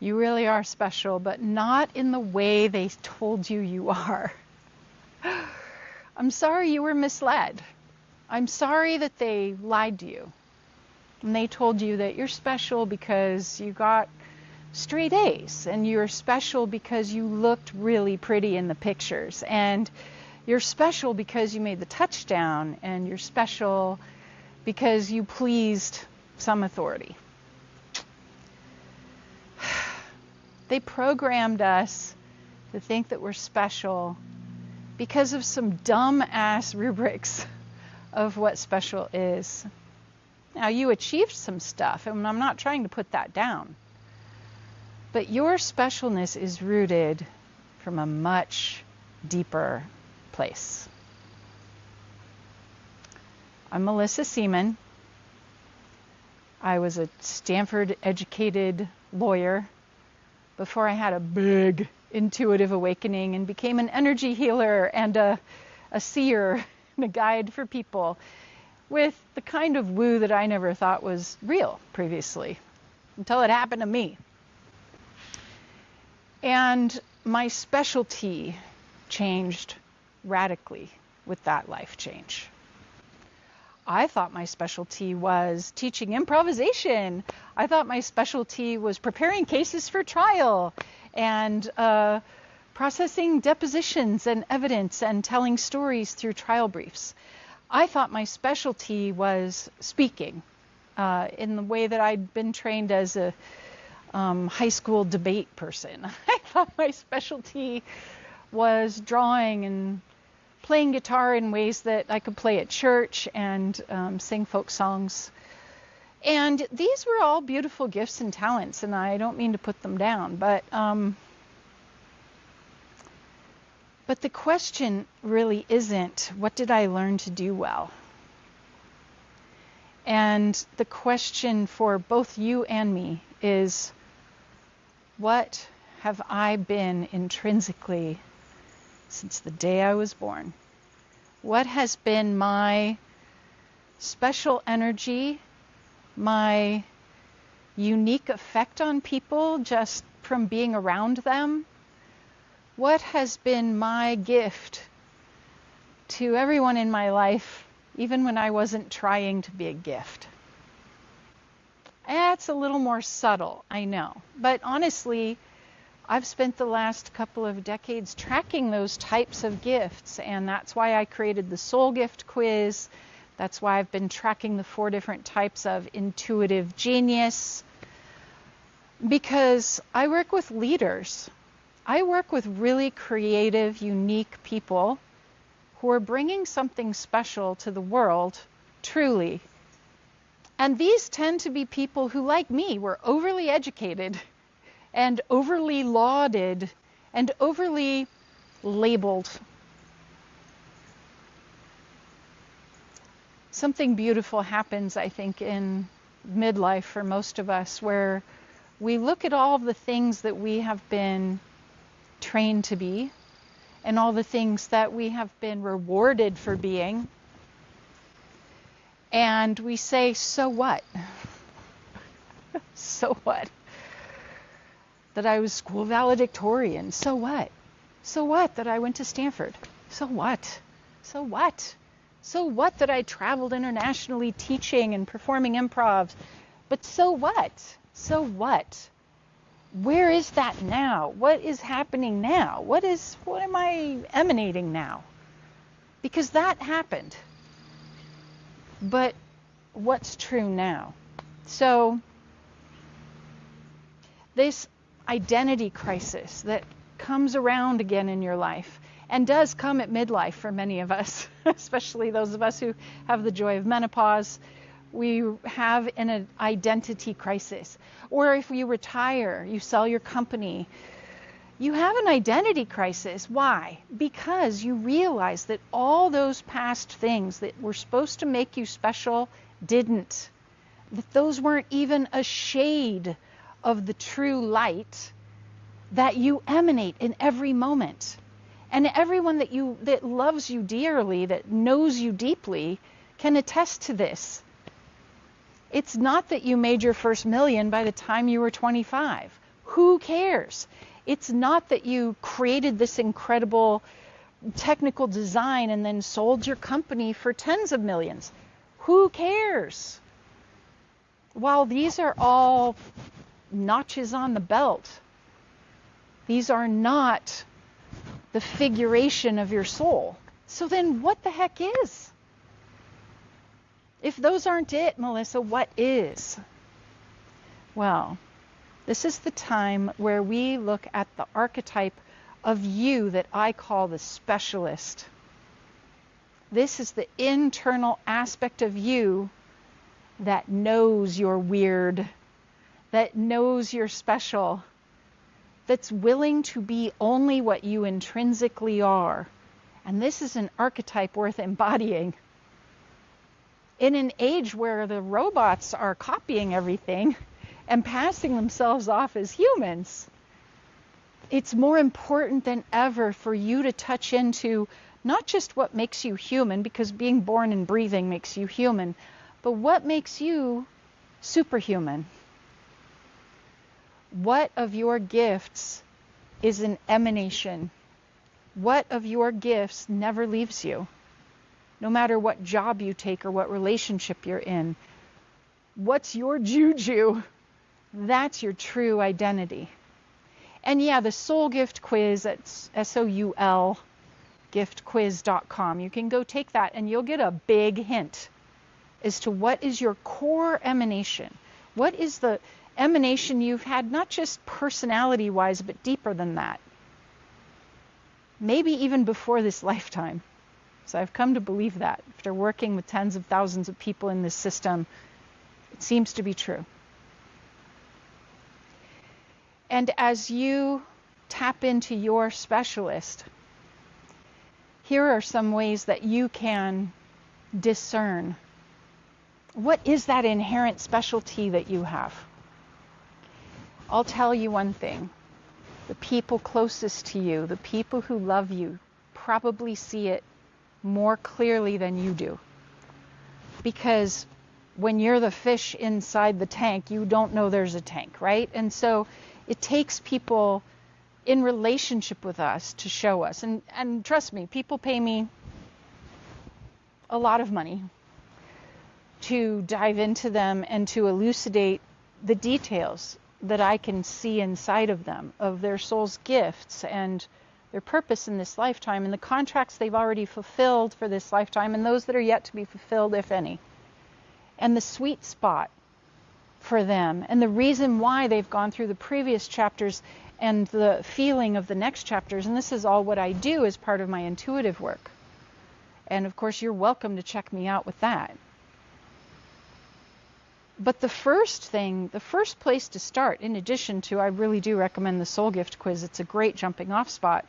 You really are special, but not in the way they told you you are. I'm sorry you were misled. I'm sorry that they lied to you. And they told you that you're special because you got straight A's, and you're special because you looked really pretty in the pictures, and you're special because you made the touchdown, and you're special because you pleased some authority. They programmed us to think that we're special because of some dumb-ass rubrics of what special is. Now, you achieved some stuff, and I'm not trying to put that down. But your specialness is rooted from a much deeper place. I'm Mellissa Seaman. I was a Stanford-educated lawyer before I had a big intuitive awakening and became an energy healer and a seer and a guide for people with the kind of woo that I never thought was real previously until it happened to me. And my specialty changed radically with that life change. I thought my specialty was teaching improvisation. I thought my specialty was preparing cases for trial and processing depositions and evidence and telling stories through trial briefs. I thought my specialty was speaking in the way that I'd been trained as a high school debate person. I thought my specialty was drawing and playing guitar in ways that I could play at church and sing folk songs. And these were all beautiful gifts and talents, and I don't mean to put them down, but the question really isn't, what did I learn to do well? And the question for both you and me is, what have I been intrinsically since the day I was born? What has been my special energy, my unique effect on people just from being around them? What has been my gift to everyone in my life, even when I wasn't trying to be a gift? That's a little more subtle, I know. But honestly, I've spent the last couple of decades tracking those types of gifts, and that's why I created the Soul Gift Quiz. That's why I've been tracking the 4 different types of intuitive genius, because I work with leaders. I work with really creative, unique people who are bringing something special to the world, truly. And these tend to be people who, like me, were overly educated and overly lauded and overly labeled. Something beautiful happens, I think, in midlife for most of us, where we look at all the things that we have been trained to be and all the things that we have been rewarded for being, and we say, so what? So what? That I was school valedictorian, so what? So what that I went to Stanford? So what? So what? So what that I traveled internationally teaching and performing improv? But so what? So what? Where is that now? What is happening now? What am I emanating now? Because that happened. But what's true now? So this identity crisis that comes around again in your life, and does come at midlife for many of us, especially those of us who have the joy of menopause, we have an identity crisis. Or if you retire, you sell your company, you have an identity crisis. Why? Because you realize that all those past things that were supposed to make you special didn't. That those weren't even a shade of the true light that you emanate in every moment. And everyone that loves you dearly, that knows you deeply, can attest to this. It's not that you made your first million by the time you were 25. Who cares? It's not that you created this incredible technical design and then sold your company for tens of millions. Who cares? While these are all notches on the belt, these are not the figuration of your soul. So then what the heck is? If those aren't it, Mellissa, what is? Well, this is the time where we look at the archetype of you that I call the specialist. This is the internal aspect of you that knows you're weird, that knows you're special, that's willing to be only what you intrinsically are. And this is an archetype worth embodying. In an age where the robots are copying everything and passing themselves off as humans, it's more important than ever for you to touch into not just what makes you human, because being born and breathing makes you human, but what makes you superhuman. What of your gifts is an emanation? What of your gifts never leaves you? No matter what job you take or what relationship you're in. What's your juju? That's your true identity. And yeah, the soul gift quiz at SOUL giftquiz.com. You can go take that and you'll get a big hint as to what is your core emanation. What is the emanation you've had, not just personality-wise, but deeper than that. Maybe even before this lifetime. So I've come to believe that. After working with tens of thousands of people in this system, it seems to be true. And as you tap into your specialist, here are some ways that you can discern what is that inherent specialty that you have. I'll tell you one thing. The people closest to you, the people who love you, probably see it more clearly than you do. Because when you're the fish inside the tank, you don't know there's a tank, right? And so it takes people in relationship with us to show us. And trust me, people pay me a lot of money to dive into them and to elucidate the details that I can see inside of them, of their soul's gifts and their purpose in this lifetime, and the contracts they've already fulfilled for this lifetime, and those that are yet to be fulfilled, if any. And the sweet spot for them, and the reason why they've gone through the previous chapters, and the feeling of the next chapters. And this is all what I do as part of my intuitive work. And of course, you're welcome to check me out with that. But the first thing, the first place to start, in addition to, I really do recommend the Soul Gift Quiz, it's a great jumping off spot,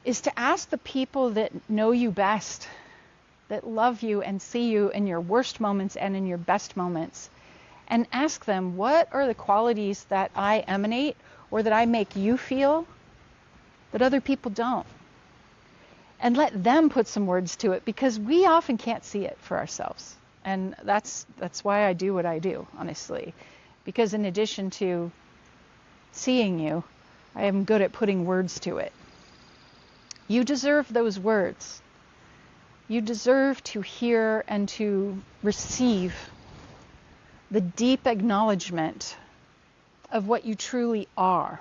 is to ask the people that know you best, that love you and see you in your worst moments and in your best moments, and ask them, what are the qualities that I emanate or that I make you feel that other people don't? And let them put some words to it, because we often can't see it for ourselves. And that's why I do what I do, honestly. Because in addition to seeing you, I am good at putting words to it. You deserve those words. You deserve to hear and to receive the deep acknowledgement of what you truly are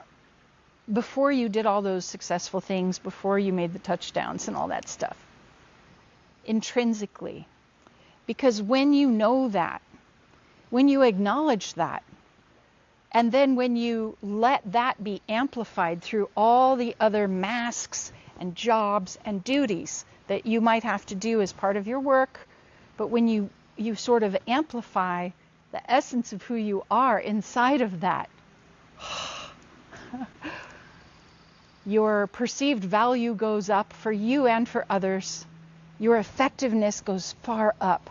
before you did all those successful things, before you made the touchdowns and all that stuff. Intrinsically. Because when you know that, when you acknowledge that, and then when you let that be amplified through all the other masks and jobs and duties that you might have to do as part of your work, but when you sort of amplify the essence of who you are inside of that, your perceived value goes up for you and for others. Your effectiveness goes far up.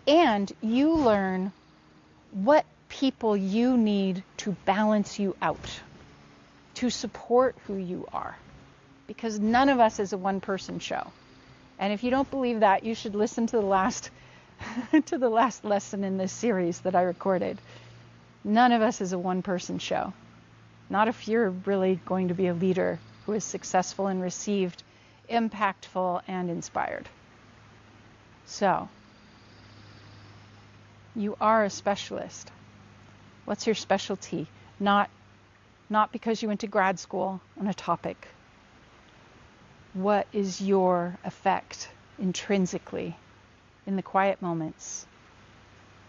And you learn what people you need to balance you out, to support who you are. Because none of us is a one-person show. And if you don't believe that, you should listen to the last to the last lesson in this series that I recorded. None of us is a one-person show. Not if you're really going to be a leader who is successful and received, impactful, and inspired. So, you are a specialist. What's your specialty? Not because you went to grad school on a topic. What is your effect intrinsically in the quiet moments?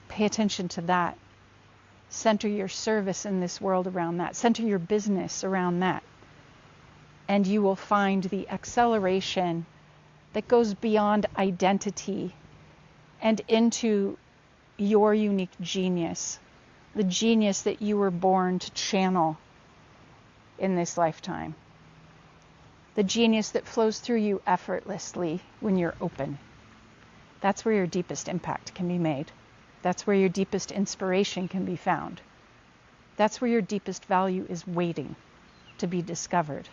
Pay attention to that. Center your service in this world around that. Center your business around that. And you will find the acceleration that goes beyond identity and into your unique genius, the genius that you were born to channel in this lifetime, the genius that flows through you effortlessly when you're open. That's where your deepest impact can be made. That's where your deepest inspiration can be found. That's where your deepest value is waiting to be discovered.